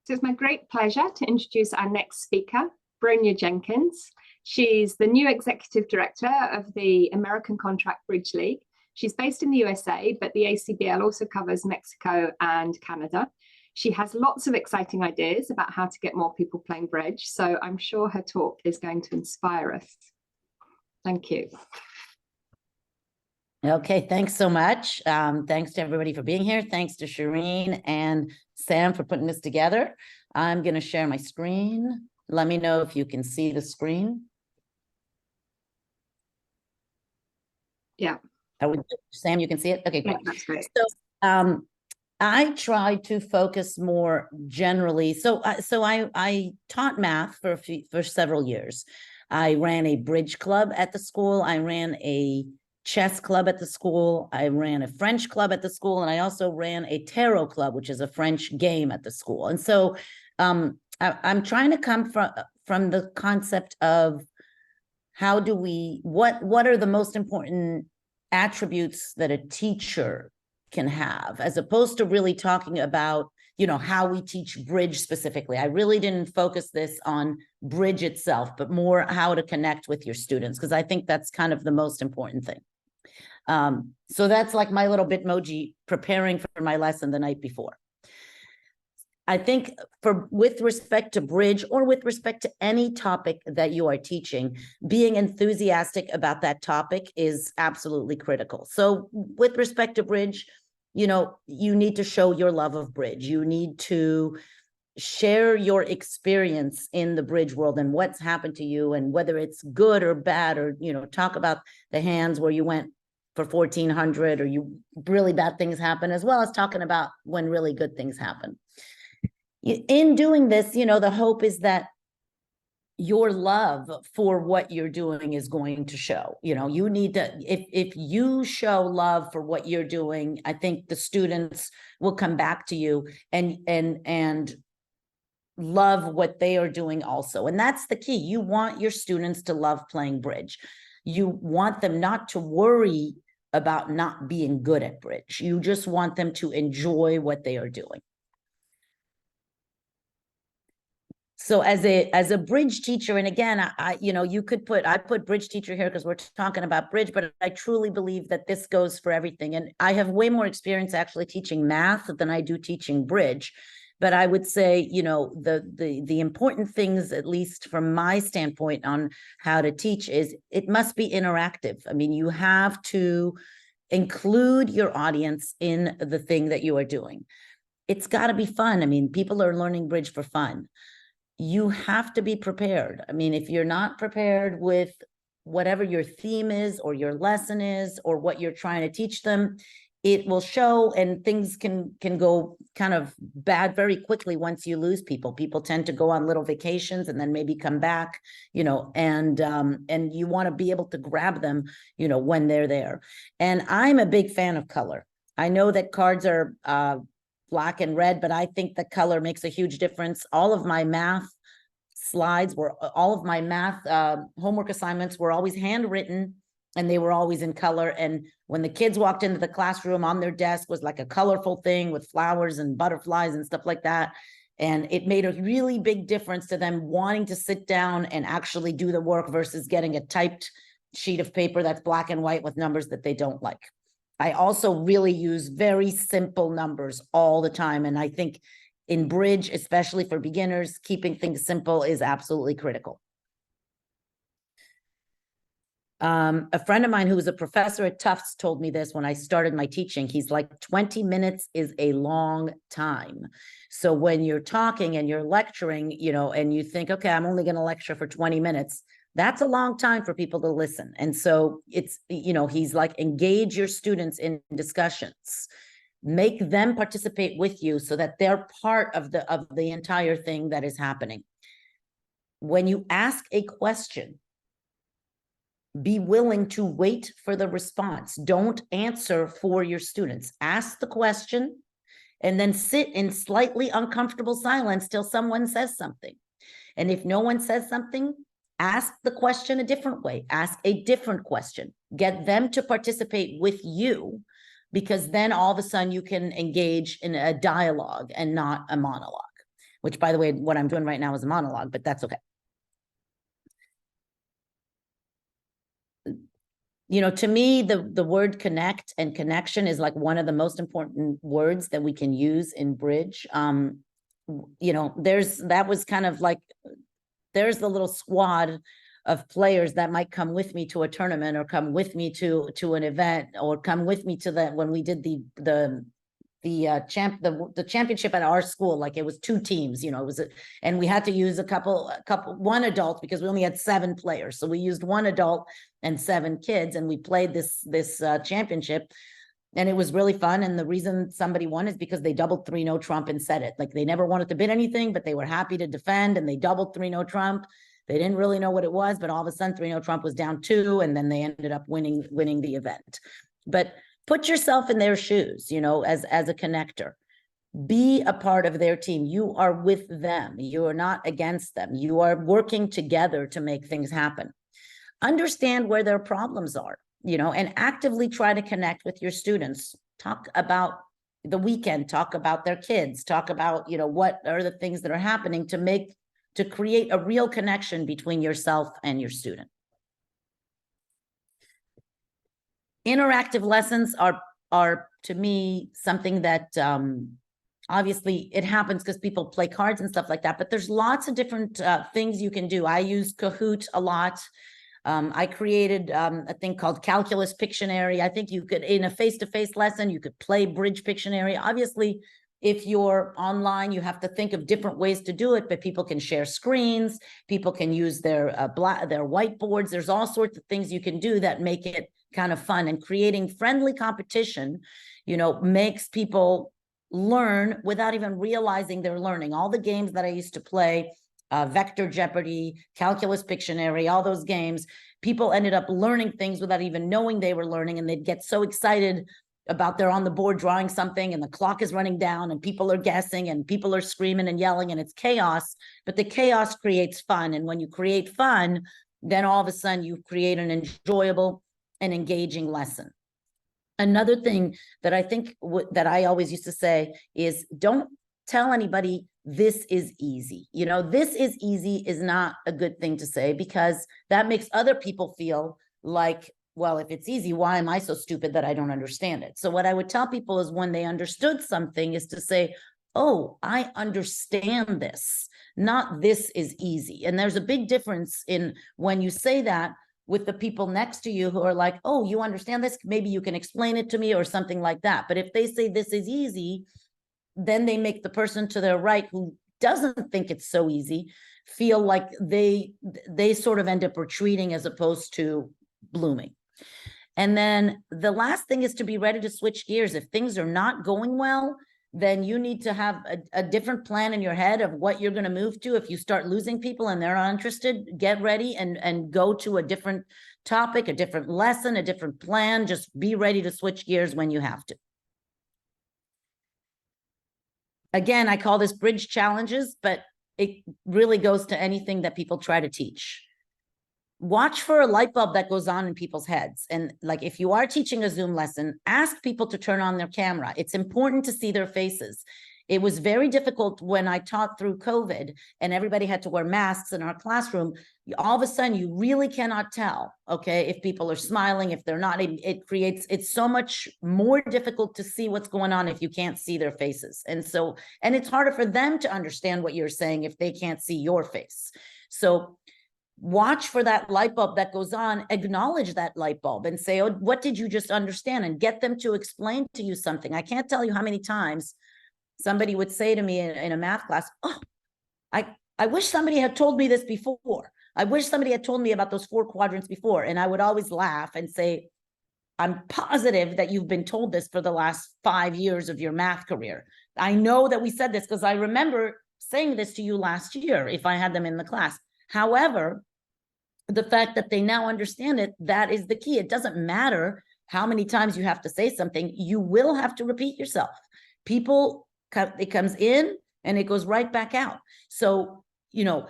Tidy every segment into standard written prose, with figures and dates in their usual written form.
So it's my great pleasure to introduce our next speaker, Bronia Jenkins. She's the new executive director of the American Contract Bridge League. She's based in the USA, but the ACBL also covers Mexico and Canada. She has lots of exciting ideas about how to get more people playing bridge, so I'm sure her talk is going to inspire us. Thank you. Okay, thanks so much. Thanks to everybody for being here. Thanks to Shireen and Sam for putting this together. I'm going to share my screen. Let me know if you can see the screen. Yeah. Sam, you can see it? Okay, great. Yeah, that's great. So I try to focus more generally. So I taught math for several years. I ran a bridge club at the school. I ran a chess club at the school. I ran a French club at the school, and I also ran a tarot club, which is a French game at the school. And so I'm trying to come from the concept of how do we, what are the most important attributes that a teacher can have, as opposed to really talking about, you know, how we teach bridge specifically. I really didn't focus this on bridge itself, but more how to connect with your students, because I think that's kind of the most important thing. So that's like my little Bitmoji preparing for my lesson the night before. I think with respect to bridge, or with respect to any topic that you are teaching, being enthusiastic about that topic is absolutely critical. So with respect to bridge, you know, you need to show your love of bridge. You need to share your experience in the bridge world and what's happened to you, and whether it's good or bad, or, you know, talk about the hands where you went for 1400 or you really bad things happen, as well as talking about when really good things happen. In doing this, you know, the hope is that your love for what you're doing is going to show. You know, you need to, if you show love for what you're doing, I think the students will come back to you and love what they are doing also. And that's the key. You want your students to love playing bridge. You want them not to worry about not being good at bridge. You just want them to enjoy what they are doing. So as a bridge teacher, and again, you know, I put bridge teacher here because we're talking about bridge, but I truly believe that this goes for everything. And I have way more experience actually teaching math than I do teaching bridge. But I would say, you know, the important things, at least from my standpoint on how to teach, is it must be interactive. I mean, you have to include your audience in the thing that you are doing. It's got to be fun. I mean, people are learning bridge for fun. You have to be prepared. I mean, if you're not prepared with whatever your theme is, or your lesson is, or what you're trying to teach them, it will show, and things can go kind of bad very quickly once you lose people. People tend to go on little vacations and then maybe come back, you know, and you want to be able to grab them, you know, when they're there. And I'm a big fan of color. I know that cards are black and red, but I think the color makes a huge difference. All of my math slides all of my math homework assignments were always handwritten, and they were always in color. And when the kids walked into the classroom, on their desk was like a colorful thing with flowers and butterflies and stuff like that. And it made a really big difference to them wanting to sit down and actually do the work versus getting a typed sheet of paper that's black and white with numbers that they don't like. I also really use very simple numbers all the time. And I think in bridge, especially for beginners, keeping things simple is absolutely critical. A friend of mine who was a professor at Tufts told me this when I started my teaching. He's like, 20 minutes is a long time. So when you're talking and you're lecturing, you know, and you think, okay, I'm only going to lecture for 20 minutes, that's a long time for people to listen. And so it's, you know, he's like, engage your students in discussions, make them participate with you so that they're part of the entire thing that is happening. When you ask a question, be willing to wait for the response. Don't answer for your students. Ask the question and then sit in slightly uncomfortable silence till someone says something. And if no one says something, ask the question a different way. Ask a different question. Get them to participate with you, because then all of a sudden you can engage in a dialogue and not a monologue. which, by the way, what I'm doing right now is a monologue, but that's okay. You know, to me, the word connect and connection is like one of the most important words that we can use in bridge. You know, that was kind of like, there's the little squad of players that might come with me to a tournament, or come with me to an event, or come with me to when we did the championship at our school. Like, it was 2 teams, you know, and we had to use one adult, because we only had 7 players. So we used 1 adult and 7 kids, and we played this championship, and it was really fun. And the reason somebody won is because they doubled 3-no trump and said it. Like, they never wanted to bid anything, but they were happy to defend, and they doubled 3-no trump. They didn't really know what it was, but all of a sudden 3-no trump was down 2, and then they ended up winning the event. But put yourself in their shoes, you know, as a connector. Be a part of their team. You are with them. You are not against them. You are working together to make things happen. Understand where their problems are, you know, and actively try to connect with your students. Talk about the weekend, talk about their kids, talk about, you know, what are the things that are happening to create a real connection between yourself and your student. Interactive lessons are to me something that obviously it happens because people play cards and stuff like that, but there's lots of different things you can do. I use Kahoot a lot. I created a thing called Calculus Pictionary. I think you could, in a face-to-face lesson, you could play Bridge Pictionary. Obviously, if you're online, you have to think of different ways to do it, but people can share screens, people can use their whiteboards. There's all sorts of things you can do that make it kind of fun. And creating friendly competition, you know, makes people learn without even realizing they're learning. All the games that I used to play, Vector Jeopardy, Calculus Pictionary, all those games, people ended up learning things without even knowing they were learning, and they'd get so excited about they're on the board drawing something and the clock is running down and people are guessing and people are screaming and yelling and it's chaos, but the chaos creates fun. And when you create fun, then all of a sudden you create an enjoyable and engaging lesson. Another thing that I think that I always used to say is, don't tell anybody this is easy. You know, this is easy is not a good thing to say, because that makes other people feel like, well, if it's easy, why am I so stupid that I don't understand it? So what I would tell people is, when they understood something, is to say, oh, I understand this, not this is easy. And there's a big difference in when you say that with the people next to you who are like, oh, you understand this? Maybe you can explain it to me, or something like that. But if they say this is easy, then they make the person to their right who doesn't think it's so easy feel like they sort of end up retreating as opposed to blooming. And then the last thing is to be ready to switch gears. If things are not going well, then you need to have a different plan in your head of what you're going to move to. If you start losing people and they're not interested, get ready and go to a different topic, a different lesson, a different plan. Just be ready to switch gears when you have to. Again, I call this bridge challenges, but it really goes to anything that people try to teach. Watch for a light bulb that goes on in people's heads. And like, if you are teaching a Zoom lesson, ask people to turn on their camera. It's important to see their faces. It was very difficult when I taught through COVID and everybody had to wear masks in our classroom. All of a sudden, you really cannot tell, okay, if people are smiling, if they're not. It's so much more difficult to see what's going on if you can't see their faces. And it's harder for them to understand what you're saying if they can't see your face. So watch for that light bulb that goes on, acknowledge that light bulb and say, oh, what did you just understand? And get them to explain to you something. I can't tell you how many times somebody would say to me in a math class, oh, I wish somebody had told me this before. I wish somebody had told me about those 4 quadrants before. And I would always laugh and say, I'm positive that you've been told this for the last 5 years of your math career. I know that we said this because I remember saying this to you last year if I had them in the class. However, the fact that they now understand it, that is the key. It doesn't matter how many times you have to say something. You will have to repeat yourself. People, it comes in and it goes right back out. So, you know,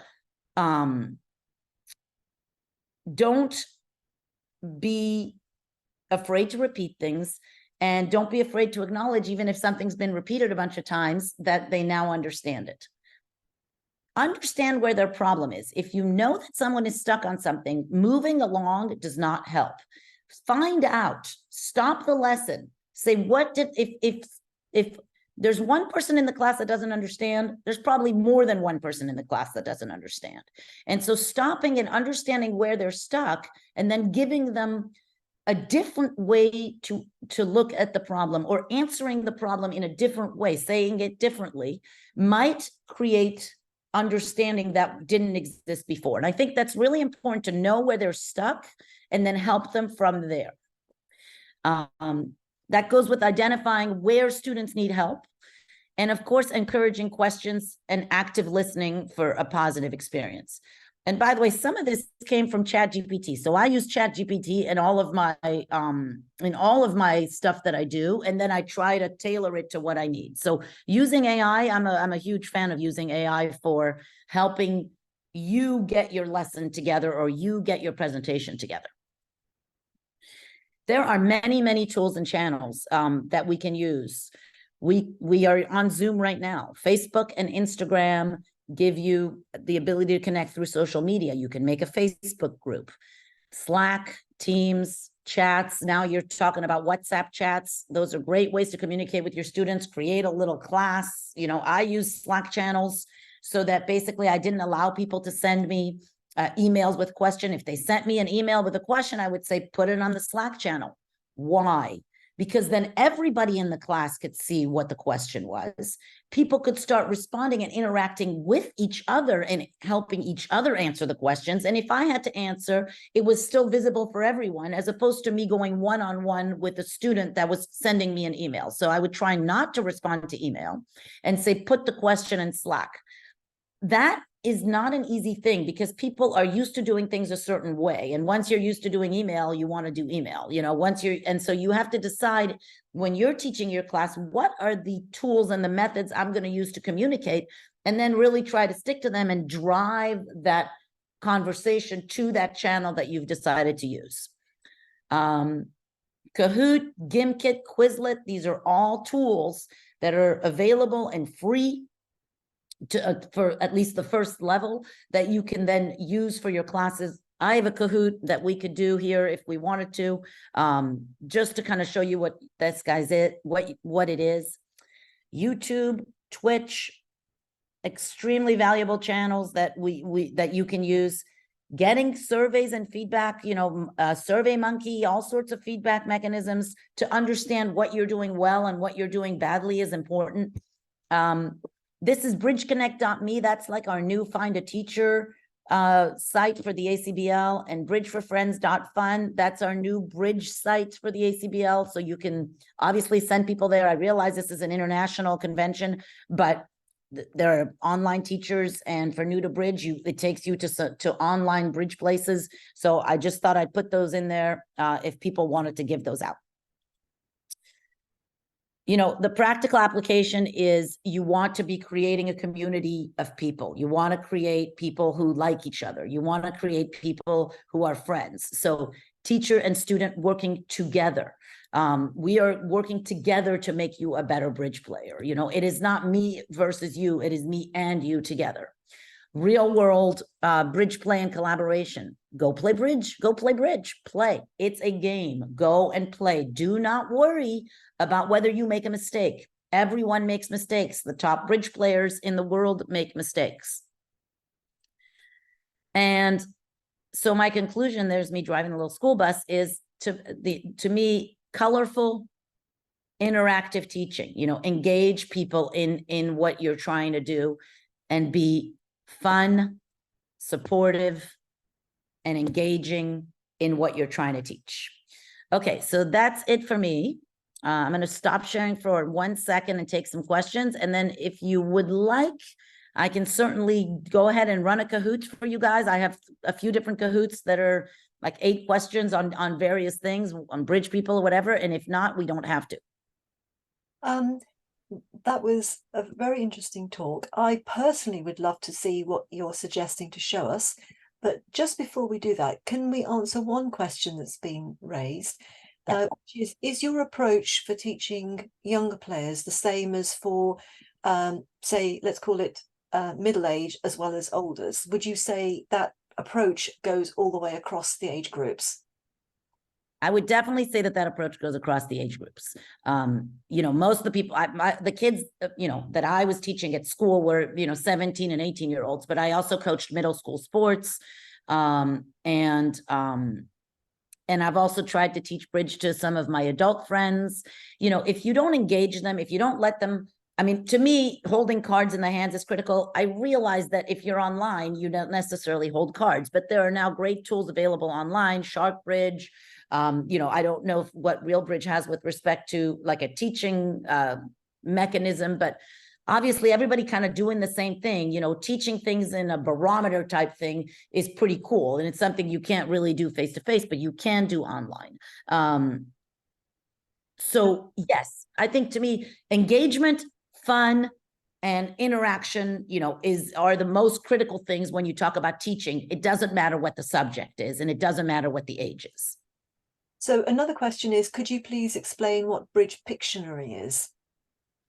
don't be afraid to repeat things, and don't be afraid to acknowledge, even if something's been repeated a bunch of times, that they now understand it. understand where their problem is. If you know that someone is stuck on something, moving along does not help. Find out, stop the lesson, say, what did, if there's one person in the class that doesn't understand, there's probably more than one person in the class that doesn't understand. And so stopping and understanding where they're stuck and then giving them a different way to look at the problem, or answering the problem in a different way, saying it differently, might create understanding that didn't exist before. And I think that's really important, to know where they're stuck and then help them from there. That goes with identifying where students need help, and of course, encouraging questions and active listening for a positive experience. And by the way, some of this came from ChatGPT. So I use ChatGPT in all of my stuff that I do, and then I try to tailor it to what I need. So using AI, I'm a huge fan of using AI for helping you get your lesson together, or you get your presentation together. There are many, many tools and channels that we can use. We are on Zoom right now. Facebook and Instagram give you the ability to connect through social media. You can make a Facebook group. Slack, Teams, chats. Now you're talking about WhatsApp chats. Those are great ways to communicate with your students. Create a little class. You know, I use Slack channels so that basically I didn't allow people to send me emails with question. If they sent me an email with a question, I would say, put it on the Slack channel. Why? Because then everybody in the class could see what the question was. People could start responding and interacting with each other and helping each other answer the questions. And if I had to answer, it was still visible for everyone, as opposed to me going one-on-one with a student that was sending me an email. So I would try not to respond to email and say, put the question in Slack. That is not an easy thing, because people are used to doing things a certain way. And once you're used to doing email, you want to do email, you know, and so you have to decide, when you're teaching your class, what are the tools and the methods I'm going to use to communicate, and then really try to stick to them and drive that conversation to that channel that you've decided to use. Kahoot, Gimkit, Quizlet, these are all tools that are available and free for at least the first level, that you can then use for your classes. I have a Kahoot that we could do here if we wanted to, just to kind of show you what this guy's what it is. YouTube, Twitch, extremely valuable channels that that you can use. Getting surveys and feedback, you know, SurveyMonkey, all sorts of feedback mechanisms to understand what you're doing well and what you're doing badly is important. This is bridgeconnect.me. That's like our new Find a Teacher site for the ACBL, and bridgeforfriends.fun. That's our new bridge site for the ACBL. So you can obviously send people there. I realize this is an international convention, but there are online teachers, and for new to bridge, it takes you to online bridge places. So I just thought I'd put those in there if people wanted to give those out. You know, the practical application is, you want to be creating a community of people. You want to create people who like each other. You want to create people who are friends. So teacher and student working together. We are working together to make you a better bridge player. You know, it is not me versus you. It is me and you together. Real world bridge play and collaboration. Go play bridge, go play bridge, play. It's a game. Go and play. Do not worry about whether you make a mistake. Everyone makes mistakes. The top bridge players in the world make mistakes. And so my conclusion, there's me driving a little school bus, is to me, colorful, interactive teaching. You know, engage people in what you're trying to do, and be fun, supportive, and engaging in what you're trying to teach. Okay, so that's it for me. I'm going to stop sharing for 1 second and take some questions. And then if you would like, I can certainly go ahead and run a Kahoot for you guys. I have a few different Kahoots that are like 8 questions on various things, on bridge people or whatever. And if not, we don't have to. That was a very interesting talk. I personally would love to see what you're suggesting to show us. But just before we do that, can we answer one question that's been raised? Which is your approach for teaching younger players the same as for, say, let's call it middle age as well as olders. Would you say that approach goes all the way across the age groups? I would definitely say that that approach goes across the age groups. You know, most of the people, the kids, you know, that I was teaching at school were, you know, 17 and 18-year-olds, but I also coached middle school sports. And I've also tried to teach bridge to some of my adult friends. You know, if you don't engage them, if you don't let them, I mean, to me, holding cards in the hands is critical. I realize that if you're online, you don't necessarily hold cards, but there are now great tools available online, Shark Bridge. You know, I don't know what RealBridge has with respect to like a teaching mechanism, but obviously everybody kind of doing the same thing. You know, teaching things in a barometer type thing is pretty cool. And it's something you can't really do face to face, but you can do online. So yes, I think to me, engagement, fun, and interaction, you know, are the most critical things when you talk about teaching. It doesn't matter what the subject is, and it doesn't matter what the age is. So another question is, could you please explain what Bridge Pictionary is?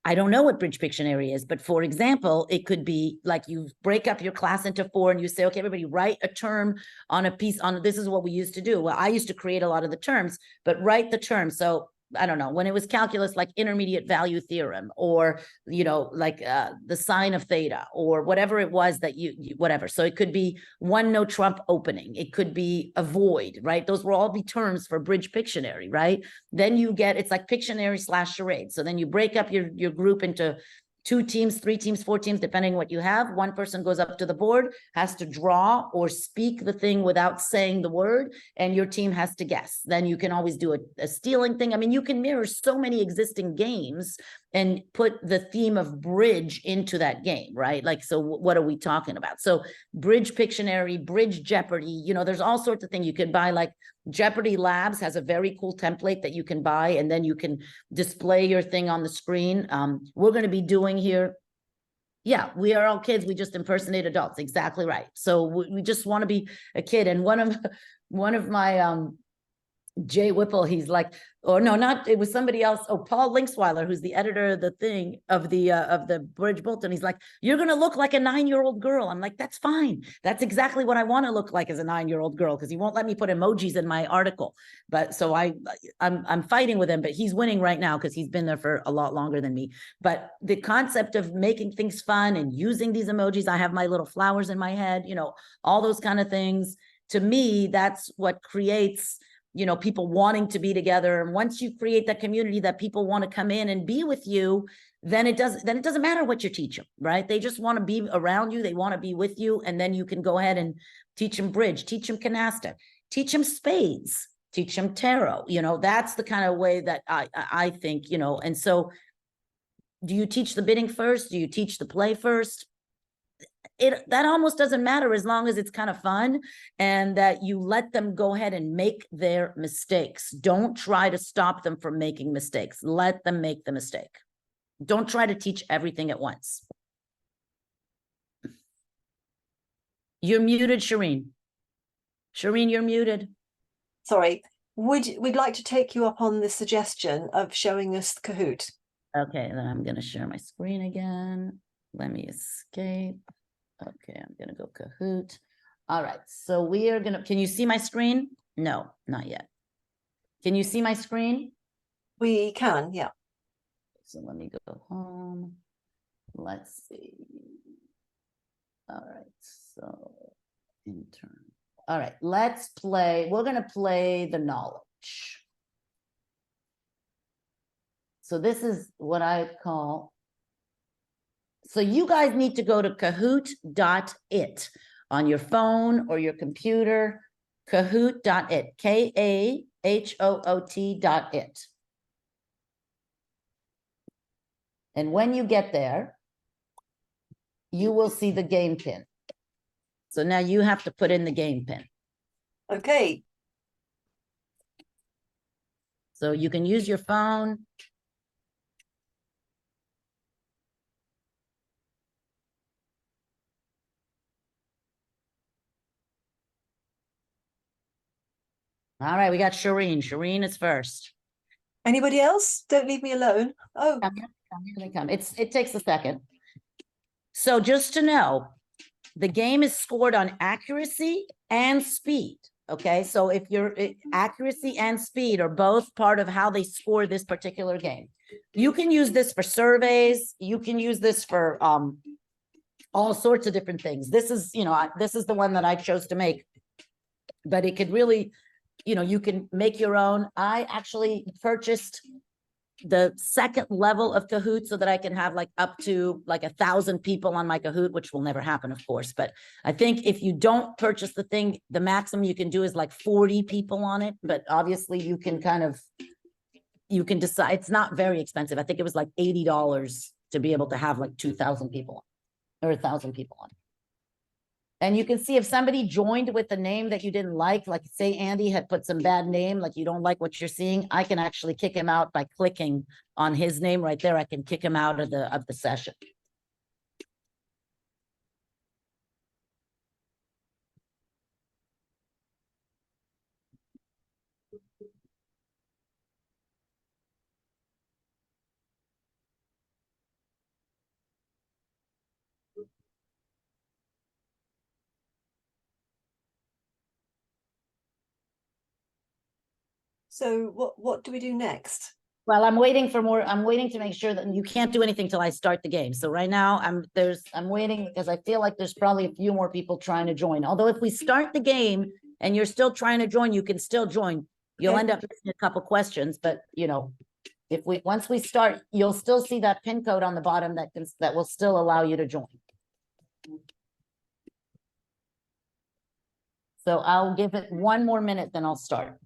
I don't know what Bridge Pictionary is, but for example, it could be like you break up your class into 4 and you say, okay, everybody write a term on a piece on, this is what we used to do. Well, I used to create a lot of the terms, but write the term. So I don't know, when it was calculus, like intermediate value theorem, or, you know, like the sine of theta, or whatever it was that you whatever. So it could be one no trump opening. It could be avoid, right? Those will all be terms for Bridge Pictionary, right? Then you get, it's like Pictionary / charade. So then you break up your group into 2 teams, 3 teams, 4 teams, depending what you have. One person goes up to the board, has to draw or speak the thing without saying the word, and your team has to guess. Then you can always do a stealing thing. I mean, you can mirror so many existing games and put the theme of bridge into that game, right? Like, so what are we talking about? So Bridge Pictionary, Bridge Jeopardy, you know, there's all sorts of things you could buy. Like Jeopardy Labs has a very cool template that you can buy, and then you can display your thing on the screen. We're going to be doing here. Yeah, we are all kids. We just impersonate adults. Exactly right. So we just want to be a kid. And one of my Jay Whipple, he's like, or no, not, it was somebody else. Oh, Paul Linksweiler, who's the editor of the thing of the Bridge Bulletin. He's like, you're going to look like a 9-year-old girl. I'm like, that's fine. That's exactly what I want to look like as a 9-year-old girl, because he won't let me put emojis in my article. But so I'm fighting with him, but he's winning right now because he's been there for a lot longer than me. But the concept of making things fun and using these emojis, I have my little flowers in my head, you know, all those kind of things. To me, that's what creates, you know, people wanting to be together. And once you create that community that people want to come in and be with you, then it doesn't matter what you teach them, right? They just want to be around you. They want to be with you. And then you can go ahead and teach them bridge, teach them canasta, teach them spades, teach them tarot. You know, that's the kind of way that I think, you know. And so do you teach the bidding first? Do you teach the play first? That almost doesn't matter, as long as it's kind of fun and that you let them go ahead and make their mistakes. Don't try to stop them from making mistakes. Let them make the mistake. Don't try to teach everything at once. You're muted, Shireen. Shireen, you're muted. Sorry, we'd like to take you up on the suggestion of showing us Kahoot. Okay, then I'm going to share my screen again. Let me escape. Okay, I'm gonna go Kahoot. All right, so we are gonna, can you see my screen? No, not yet. Can you see my screen? We can, yeah. So let me go home. Let's see. All right, so intern. All right, let's play. We're gonna play the knowledge. So this is what I call, so you guys need to go to kahoot.it on your phone or your computer, kahoot.it, Kahoot.it. And when you get there, you will see the game pin. So now you have to put in the game pin. Okay. So you can use your phone. All right, we got Shireen. Shireen is first. Anybody else? Don't leave me alone. Oh, Here they come. It takes a second. So just to know, the game is scored on accuracy and speed. Okay, so if your accuracy and speed are both part of how they score this particular game, you can use this for surveys. You can use this for all sorts of different things. This is, this is the one that I chose to make, but it could really, you can make your own. I actually purchased the second level of Kahoot so that I can have up to 1,000 people on my Kahoot, which will never happen, of course. But I think if you don't purchase the thing, the maximum you can do is 40 people on it. But obviously you can you can decide. It's not very expensive. I think it was $80 to be able to have 2,000 people or 1,000 people on it. And you can see if somebody joined with the name that you didn't like say Andy had put some bad name, you don't like what you're seeing, I can actually kick him out by clicking on his name right there. I can kick him out of the session. So what do we do next? Well, I'm waiting for more. I'm waiting to make sure that you can't do anything till I start the game. So right now I'm waiting because I feel like there's probably a few more people trying to join. Although if we start the game and you're still trying to join, you can still join. You'll end up missing a couple questions, but if once we start, you'll still see that pin code on the bottom that will still allow you to join. So I'll give it 1 more minute, then I'll start.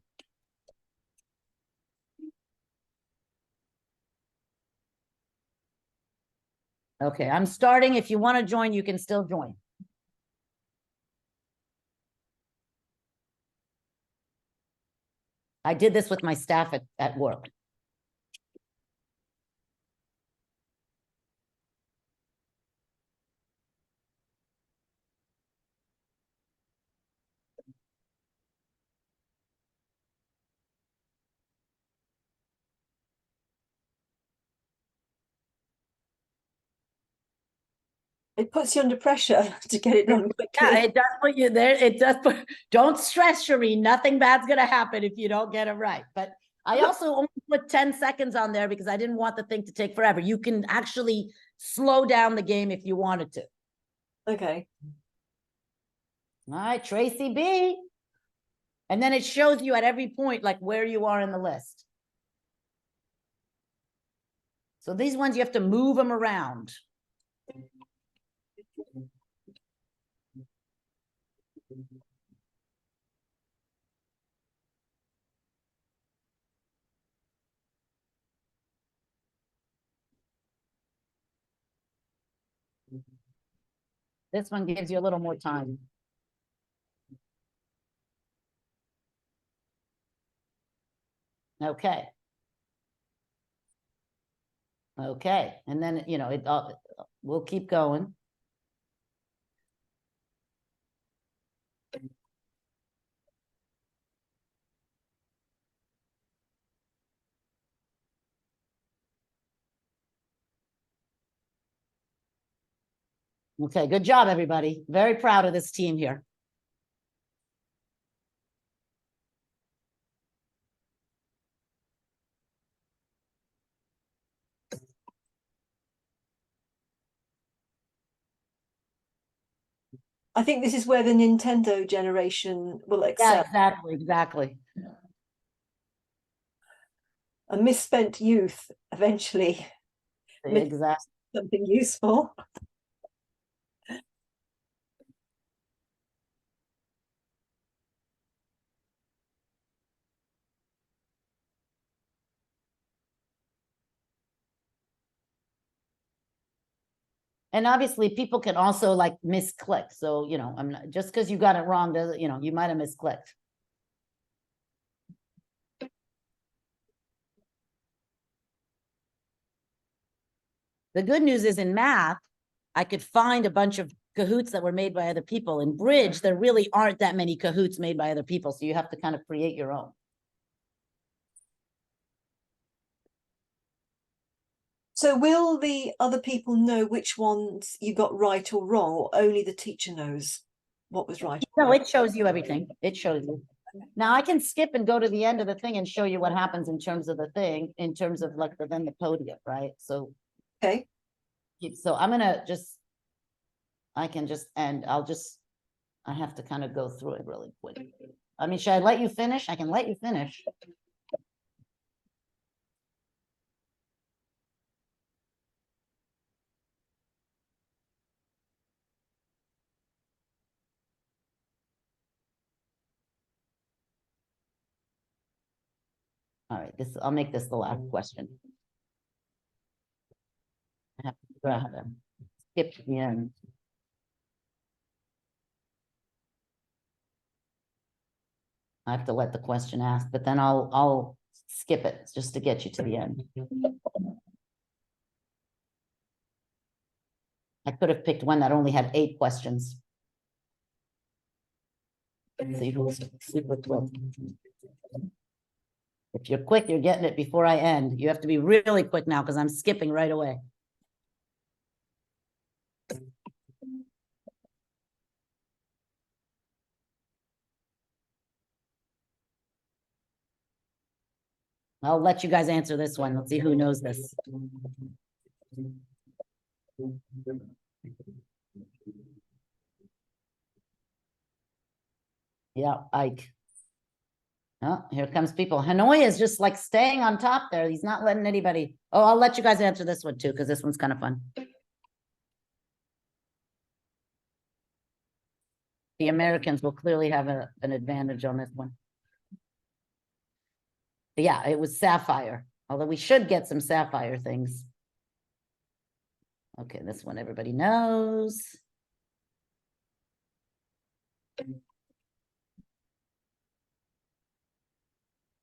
Okay, I'm starting. If you want to join, you can still join. I did this with my staff at work. It puts you under pressure to get it done quickly. Yeah, it does put you there. It does put, don't stress, Shireen. Nothing bad's going to happen if you don't get it right. But I also only put 10 seconds on there because I didn't want the thing to take forever. You can actually slow down the game if you wanted to. Okay. All right, Tracy B. And then it shows you at every point, where you are in the list. So these ones, you have to move them around. This one gives you a little more time. Okay. Okay. And then, we'll keep going. Okay, good job, everybody. Very proud of this team here. I think this is where the Nintendo generation will excel. Yeah, exactly. A misspent youth eventually Exactly. something useful. And obviously people can also misclick. So, I'm not, just because you got it wrong, doesn't, you might have misclicked. The good news is in math, I could find a bunch of Kahoots that were made by other people. In Bridge, there really aren't that many Kahoots made by other people. So you have to kind of create your own. So will the other people know which ones you got right or wrong, or only the teacher knows what was right? No, it shows you everything. It shows you. Now I can skip and go to the end of the thing and show you what happens in terms of the thing, in terms of like then the podium, right? So, Okay. so I'm gonna just, I can just, and I have to kind of go through it really quick. I mean, should I let you finish? I can let you finish. All right, I'll make this the last question. I have to figure out how to skip to the end. I have to let the question ask, but then I'll skip it just to get you to the end. I could have picked one that only had 8 questions. See who's super quick. If you're quick, you're getting it before I end. You have to be really quick now because I'm skipping right away. I'll let you guys answer this one. Let's see who knows this. Yeah, Ike. Oh, here comes people. Hanoi is just like staying on top there. He's not letting anybody. Oh, I'll let you guys answer this one too, because this one's kind of fun. The Americans will clearly have an advantage on this one. But yeah, it was sapphire, although we should get some sapphire things. Okay, this one everybody knows.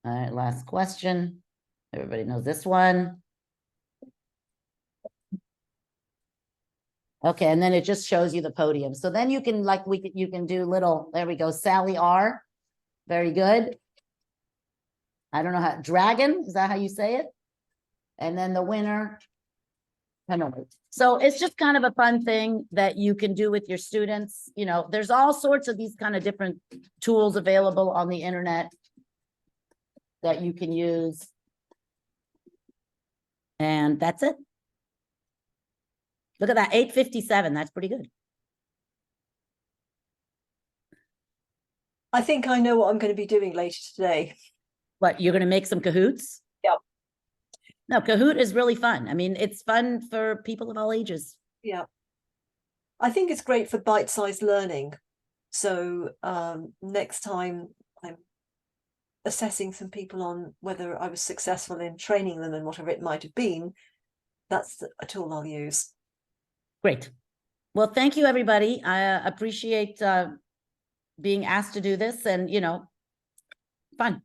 All right, last question. Everybody knows this one. Okay, and then it just shows you the podium. So then you can like you can do little, there we go, Sally R. Very good. I don't know how, dragon, is that how you say it? And then the winner. I don't know. So it's just kind of a fun thing that you can do with your students. You know, there's all sorts of these kind of different tools available on the internet that you can use. And that's it. Look at that, 8:57. That's pretty good. I think I know what I'm going to be doing later today. What, you're going to make some Kahoots? Yep. No, Kahoot is really fun. I mean, it's fun for people of all ages. Yeah. I think it's great for bite-sized learning. So next time I'm assessing some people on whether I was successful in training them and whatever it might have been, that's a tool I'll use. Great. Well, thank you, everybody. I appreciate being asked to do this and, you know, fun.